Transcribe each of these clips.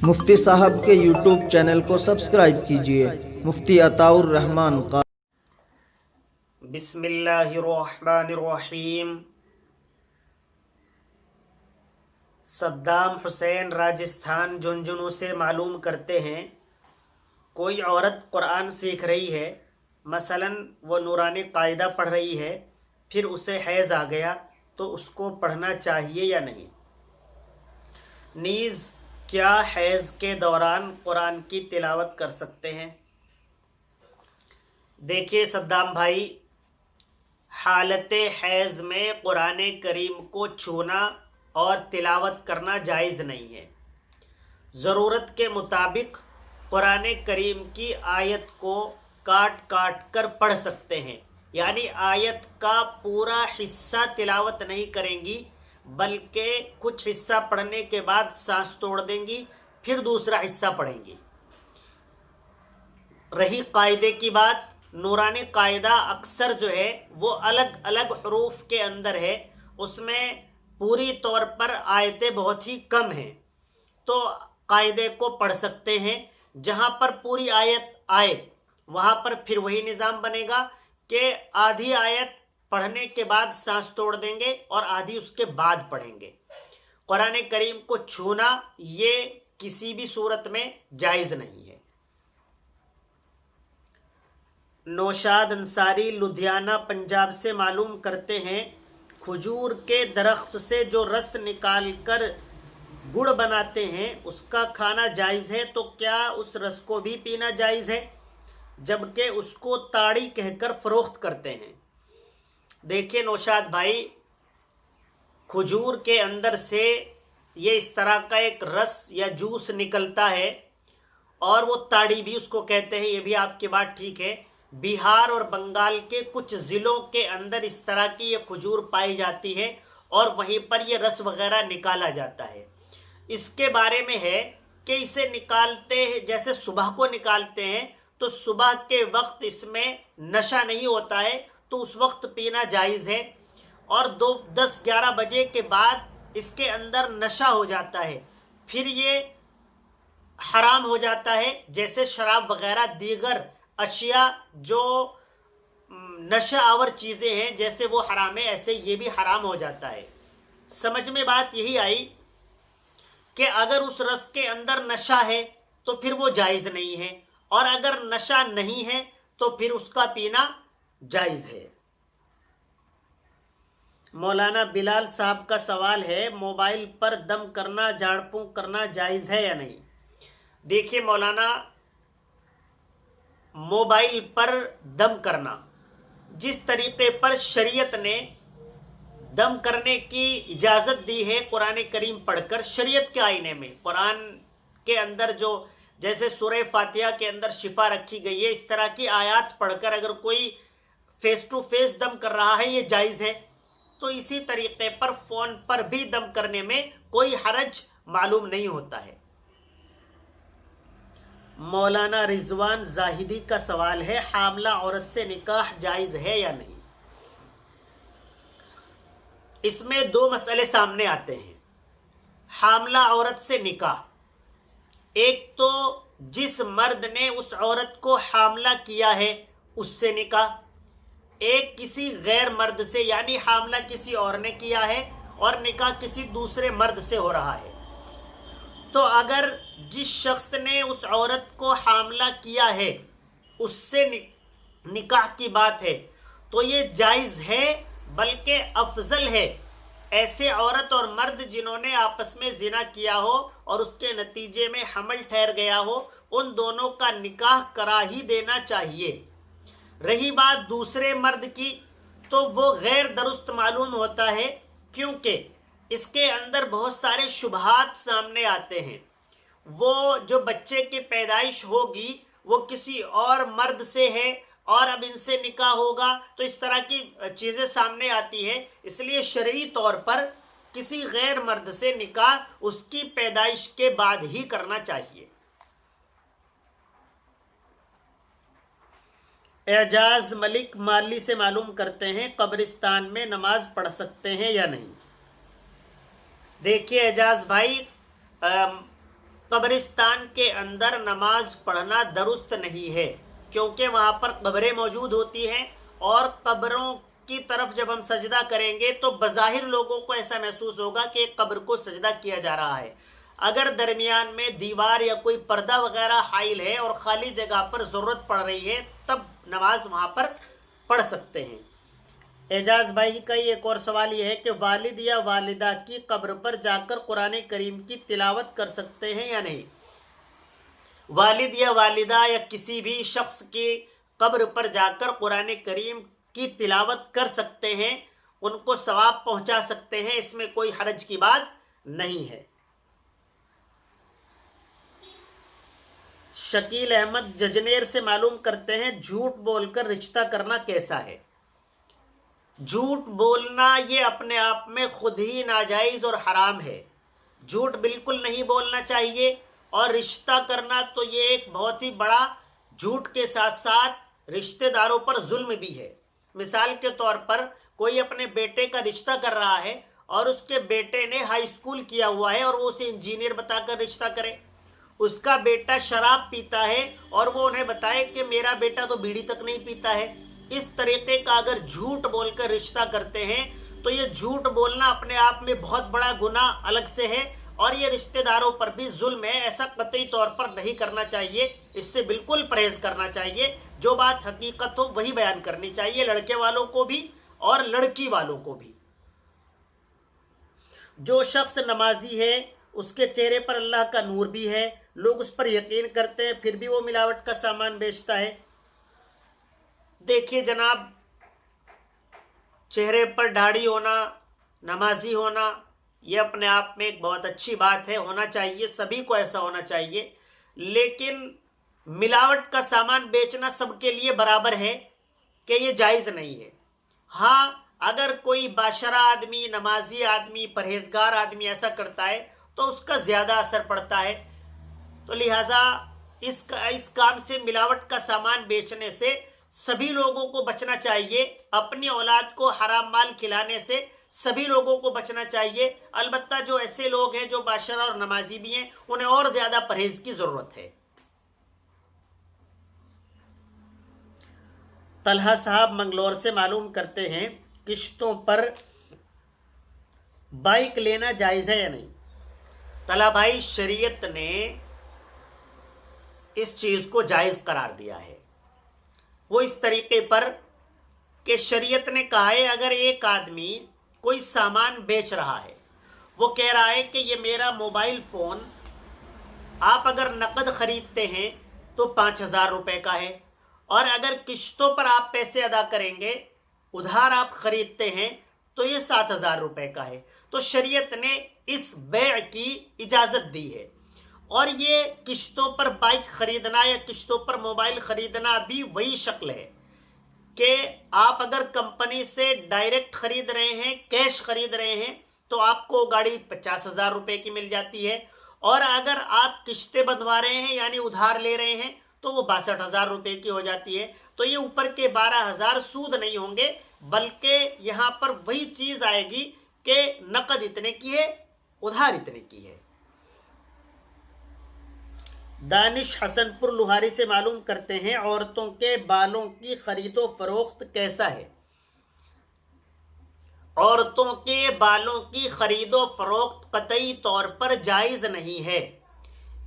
مفتی صاحب کے YouTube channel کو سبسکرائب کیجیے، مفتی عطاء الرحمن کا۔ بسم اللہ الرحمن الرحیم۔ صدام حسین راجستھان جھنجھنو سے معلوم کرتے ہیں، کوئی عورت قرآن سیکھ رہی ہے، مثلاً وہ نورانی قاعدہ پڑھ رہی ہے، پھر اسے حیض آ گیا تو اس کو پڑھنا چاہیے یا نہیں؟ نیز کیا حیض کے دوران قرآن کی تلاوت کر سکتے ہیں؟ دیکھیے صدام بھائی، حالت حیض میں قرآن کریم کو چھونا اور تلاوت کرنا جائز نہیں ہے۔ ضرورت کے مطابق قرآن کریم کی آیت کو کاٹ کاٹ کر پڑھ سکتے ہیں، یعنی آیت کا پورا حصہ تلاوت نہیں کریں گی، بلکہ کچھ حصہ پڑھنے کے بعد سانس توڑ دیں گی، پھر دوسرا حصہ پڑھیں گی۔ رہی قاعدے کی بات، نورانی قاعدہ اکثر جو ہے وہ الگ الگ حروف کے اندر ہے، اس میں پوری طور پر آیتیں بہت ہی کم ہیں، تو قاعدے کو پڑھ سکتے ہیں۔ جہاں پر پوری آیت آئے وہاں پر پھر وہی نظام بنے گا کہ آدھی آیت پڑھنے کے بعد سانس توڑ دیں گے اور آدھی اس کے بعد پڑھیں گے۔ قرآن کریم کو چھونا یہ کسی بھی صورت میں جائز نہیں ہے۔ نوشاد انصاری لدھیانہ پنجاب سے معلوم کرتے ہیں، کھجور کے درخت سے جو رس نکال کر گڑ بناتے ہیں اس کا کھانا جائز ہے، تو کیا اس رس کو بھی پینا جائز ہے جبکہ اس کو تاڑی کہہ کر فروخت کرتے ہیں؟ دیکھیے نوشاد بھائی، کھجور کے اندر سے یہ اس طرح کا ایک رس یا جوس نکلتا ہے اور وہ تاڑی بھی اس کو کہتے ہیں، یہ بھی آپ کی بات ٹھیک ہے۔ بہار اور بنگال کے کچھ ضلعوں کے اندر اس طرح کی یہ کھجور پائی جاتی ہے اور وہیں پر یہ رس وغیرہ نکالا جاتا ہے۔ اس کے بارے میں ہے کہ اسے نکالتے ہیں، جیسے صبح کو نکالتے ہیں تو صبح کے وقت اس میں نشہ نہیں ہوتا ہے تو اس وقت پینا جائز ہے، اور 10-11 بجے کے بعد اس کے اندر نشہ ہو جاتا ہے، پھر یہ حرام ہو جاتا ہے، جیسے شراب وغیرہ دیگر اشیاء جو نشہ آور چیزیں ہیں جیسے وہ حرام ہے، ایسے یہ بھی حرام ہو جاتا ہے۔ سمجھ میں بات یہی آئی کہ اگر اس رس کے اندر نشہ ہے تو پھر وہ جائز نہیں ہے، اور اگر نشہ نہیں ہے تو پھر اس کا پینا جائز ہے۔ مولانا بلال صاحب کا سوال ہے، موبائل پر دم کرنا، جھاڑ پھونک کرنا جائز ہے یا نہیں؟ دیکھیے مولانا، موبائل پر دم کرنا جس طریقے پر شریعت نے دم کرنے کی اجازت دی ہے قرآن کریم پڑھ کر، شریعت کے آئینے میں قرآن کے اندر جو جیسے سورہ فاتحہ کے اندر شفا رکھی گئی ہے، اس طرح کی آیات پڑھ کر اگر کوئی فیس ٹو فیس دم کر رہا ہے یہ جائز ہے، تو اسی طریقے پر فون پر بھی دم کرنے میں کوئی حرج معلوم نہیں ہوتا ہے۔ مولانا رضوان زاہدی کا سوال ہے، حاملہ عورت سے نکاح جائز ہے یا نہیں؟ اس میں دو مسئلے سامنے آتے ہیں۔ حاملہ عورت سے نکاح، ایک تو جس مرد نے اس عورت کو حاملہ کیا ہے اس سے نکاح، ایک کسی غیر مرد سے، یعنی حاملہ کسی اور نے کیا ہے اور نکاح کسی دوسرے مرد سے ہو رہا ہے۔ تو اگر جس شخص نے اس عورت کو حاملہ کیا ہے اس سے نکاح کی بات ہے تو یہ جائز ہے، بلکہ افضل ہے۔ ایسے عورت اور مرد جنہوں نے آپس میں زنا کیا ہو اور اس کے نتیجے میں حمل ٹھہر گیا ہو، ان دونوں کا نکاح کرا ہی دینا چاہیے۔ رہی بات دوسرے مرد کی تو وہ غیر درست معلوم ہوتا ہے، کیونکہ اس کے اندر بہت سارے شبہات سامنے آتے ہیں۔ وہ جو بچے کی پیدائش ہوگی وہ کسی اور مرد سے ہے اور اب ان سے نکاح ہوگا، تو اس طرح کی چیزیں سامنے آتی ہیں، اس لیے شرعی طور پر کسی غیر مرد سے نکاح اس کی پیدائش کے بعد ہی کرنا چاہیے۔ اعجاز ملک مالی سے معلوم کرتے ہیں، قبرستان میں نماز پڑھ سکتے ہیں یا نہیں؟ دیکھیے اعجاز بھائی، قبرستان کے اندر نماز پڑھنا درست نہیں ہے، کیونکہ وہاں پر قبریں موجود ہوتی ہیں، اور قبروں کی طرف جب ہم سجدہ کریں گے تو بظاہر لوگوں کو ایسا محسوس ہوگا کہ ایک قبر کو سجدہ کیا جا رہا ہے۔ اگر درمیان میں دیوار یا کوئی پردہ وغیرہ حائل ہے اور خالی جگہ پر ضرورت پڑ رہی ہے تب نماز وہاں پر پڑھ سکتے ہیں۔ اعجاز بھائی کا ایک اور سوال یہ ہے کہ والد یا والدہ کی قبر پر جا کر قرآن کریم کی تلاوت کر سکتے ہیں یا نہیں؟ والد یا والدہ یا کسی بھی شخص کی قبر پر جا کر قرآن کریم کی تلاوت کر سکتے ہیں، ان کو ثواب پہنچا سکتے ہیں، اس میں کوئی حرج کی بات نہیں ہے۔ شکیل احمد ججنیر سے معلوم کرتے ہیں جھوٹ بول کر رشتہ کرنا کیسا ہے؟ جھوٹ بولنا یہ اپنے آپ میں خود ہی ناجائز اور حرام ہے، جھوٹ بالکل نہیں بولنا چاہیے، اور رشتہ کرنا تو یہ ایک بہت ہی بڑا جھوٹ کے ساتھ ساتھ رشتہ داروں پر ظلم بھی ہے۔ مثال کے طور پر کوئی اپنے بیٹے کا رشتہ کر رہا ہے اور اس کے بیٹے نے ہائی اسکول کیا ہوا ہے اور وہ اسے انجینئر بتا کر رشتہ کرے، اس کا بیٹا شراب پیتا ہے اور وہ انہیں بتائے کہ میرا بیٹا تو بیڑی تک نہیں پیتا ہے۔ اس طریقے کا اگر جھوٹ بول کر رشتہ کرتے ہیں تو یہ جھوٹ بولنا اپنے آپ میں بہت بڑا گناہ الگ سے ہے، اور یہ رشتہ داروں پر بھی ظلم ہے۔ ایسا قطعی طور پر نہیں کرنا چاہیے، اس سے بالکل پرہیز کرنا چاہیے۔ جو بات حقیقت ہو وہی بیان کرنی چاہیے، لڑکے والوں کو بھی اور لڑکی والوں کو بھی۔ جو شخص نمازی ہے اس کے چہرے پر اللہ کا نور بھی ہے، لوگ اس پر یقین کرتے ہیں، پھر بھی وہ ملاوٹ کا سامان بیچتا ہے۔ دیکھیے جناب، چہرے پر داڑھی ہونا، نمازی ہونا، یہ اپنے آپ میں ایک بہت اچھی بات ہے، ہونا چاہیے، سبھی کو ایسا ہونا چاہیے، لیکن ملاوٹ کا سامان بیچنا سب کے لیے برابر ہے کہ یہ جائز نہیں ہے۔ ہاں، اگر کوئی باشرہ آدمی، نمازی آدمی، پرہیزگار آدمی ایسا کرتا ہے تو اس کا زیادہ اثر پڑتا ہے، تو لہٰذا اس کام سے، ملاوٹ کا سامان بیچنے سے سبھی لوگوں کو بچنا چاہیے، اپنی اولاد کو حرام مال کھلانے سے سبھی لوگوں کو بچنا چاہیے۔ البتہ جو ایسے لوگ ہیں جو باشرہ اور نمازی بھی ہیں، انہیں اور زیادہ پرہیز کی ضرورت ہے۔ طلحہ صاحب منگلور سے معلوم کرتے ہیں قسطوں پر بائک لینا جائز ہے یا نہیں؟ طلحہ بھائی، شریعت نے اس چیز کو جائز قرار دیا ہے، وہ اس طریقے پر کہ شریعت نے کہا ہے اگر ایک آدمی کوئی سامان بیچ رہا ہے، وہ کہہ رہا ہے کہ یہ میرا موبائل فون آپ اگر نقد خریدتے ہیں تو 5,000 روپے کا ہے، اور اگر قسطوں پر آپ پیسے ادا کریں گے، ادھار آپ خریدتے ہیں تو یہ 7,000 روپے کا ہے۔ تو شریعت نے اس بیع کی اجازت دی ہے، اور یہ قسطوں پر بائک خریدنا یا قسطوں پر موبائل خریدنا بھی وہی شکل ہے کہ آپ اگر کمپنی سے ڈائریکٹ خرید رہے ہیں، کیش خرید رہے ہیں، تو آپ کو گاڑی 50,000 روپے کی مل جاتی ہے، اور اگر آپ قسطیں بندھوا رہے ہیں یعنی ادھار لے رہے ہیں تو وہ 62,000 روپے کی ہو جاتی ہے۔ تو یہ اوپر کے 12,000 سود نہیں ہوں گے، بلکہ یہاں پر وہی چیز آئے گی کہ نقد اتنے کی ہے، ادھار اتنے کی ہے۔ دانش حسن پور لوہاری سے معلوم کرتے ہیں عورتوں کے بالوں کی خرید و فروخت کیسا ہے؟ عورتوں کے بالوں کی خرید و فروخت قطعی طور پر جائز نہیں ہے۔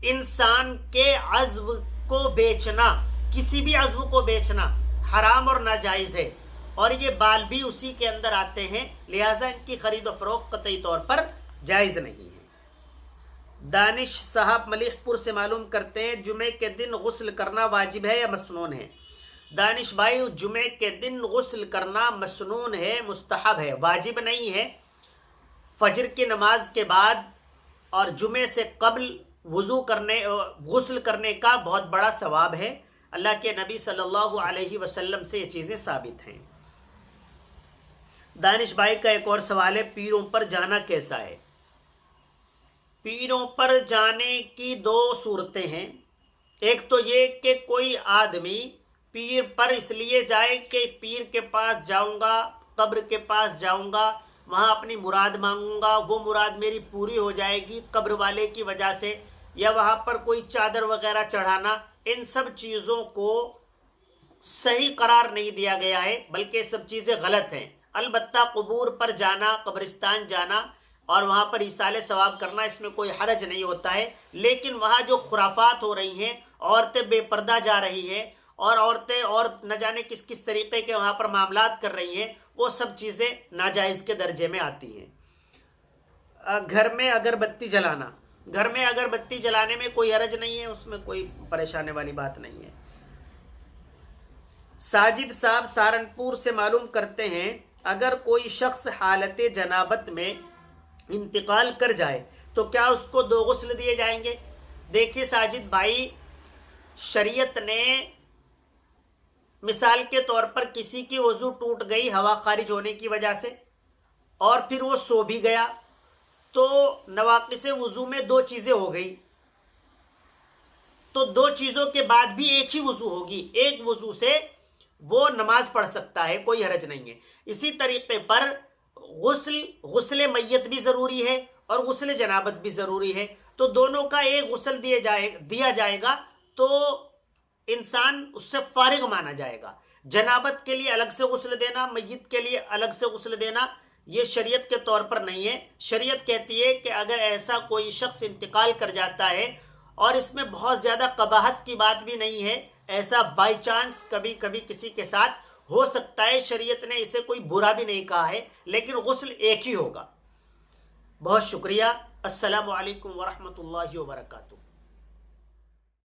انسان کے عضو کو بیچنا، کسی بھی عضو کو بیچنا حرام اور ناجائز ہے، اور یہ بال بھی اسی کے اندر آتے ہیں، لہٰذا ان کی خرید و فروخت قطعی طور پر جائز نہیں ہے۔ دانش صاحب ملیح پور سے معلوم کرتے ہیں جمعے کے دن غسل کرنا واجب ہے یا مسنون ہے؟ دانش بھائی، جمعے کے دن غسل کرنا مسنون ہے، مستحب ہے، واجب نہیں ہے۔ فجر کی نماز کے بعد اور جمعے سے قبل غسل کرنے کا بہت بڑا ثواب ہے، اللہ کے نبی صلی اللہ علیہ وسلم سے یہ چیزیں ثابت ہیں۔ دانش بھائی کا ایک اور سوال ہے پیروں پر جانا کیسا ہے؟ پیروں پر جانے کی دو صورتیں ہیں، ایک تو یہ کہ کوئی آدمی پیر پر اس لیے جائے کہ پیر کے پاس جاؤں گا، قبر کے پاس جاؤں گا، وہاں اپنی مراد مانگوں گا، وہ مراد میری پوری ہو جائے گی قبر والے کی وجہ سے، یا وہاں پر کوئی چادر وغیرہ چڑھانا، ان سب چیزوں کو صحیح قرار نہیں دیا گیا ہے، بلکہ سب چیزیں غلط ہیں۔ البتہ قبور پر جانا، قبرستان جانا اور وہاں پر ایصال ثواب کرنا، اس میں کوئی حرج نہیں ہوتا ہے، لیکن وہاں جو خرافات ہو رہی ہیں، عورتیں بے پردہ جا رہی ہیں اور عورتیں اور نہ جانے کس کس طریقے کے وہاں پر معاملات کر رہی ہیں، وہ سب چیزیں ناجائز کے درجے میں آتی ہیں۔ گھر میں اگر بتی جلانا، گھر میں اگر بتی جلانے میں کوئی حرج نہیں ہے، اس میں کوئی پریشانے والی بات نہیں ہے۔ ساجد صاحب سہارنپور سے معلوم کرتے ہیں، اگر کوئی شخص حالت جنابت میں انتقال کر جائے تو کیا اس کو 2 غسل دیے جائیں گے؟ دیکھیے ساجد بھائی، شریعت نے مثال کے طور پر کسی کی وضو ٹوٹ گئی ہوا خارج ہونے کی وجہ سے اور پھر وہ سو بھی گیا، تو نواقص وضو میں 2 چیزیں ہو گئی، تو 2 چیزوں کے بعد بھی ایک ہی وضو ہوگی، ایک وضو سے وہ نماز پڑھ سکتا ہے، کوئی حرج نہیں ہے۔ اسی طریقے پر غسل میت بھی ضروری ہے اور غسل جنابت بھی ضروری ہے، تو دونوں کا ایک غسل دیا جائے گا تو انسان اس سے فارغ مانا جائے گا۔ جنابت کے لیے الگ سے غسل دینا، میت کے لیے الگ سے غسل دینا، یہ شریعت کے طور پر نہیں ہے۔ شریعت کہتی ہے کہ اگر ایسا کوئی شخص انتقال کر جاتا ہے اور اس میں بہت زیادہ قباحت کی بات بھی نہیں ہے، ایسا بائی چانس کبھی کبھی کسی کے ساتھ ہو سکتا ہے، شریعت نے اسے کوئی برا بھی نہیں کہا ہے، لیکن غسل ایک ہی ہوگا۔ بہت شکریہ۔ السلام علیکم ورحمۃ اللہ وبرکاتہ۔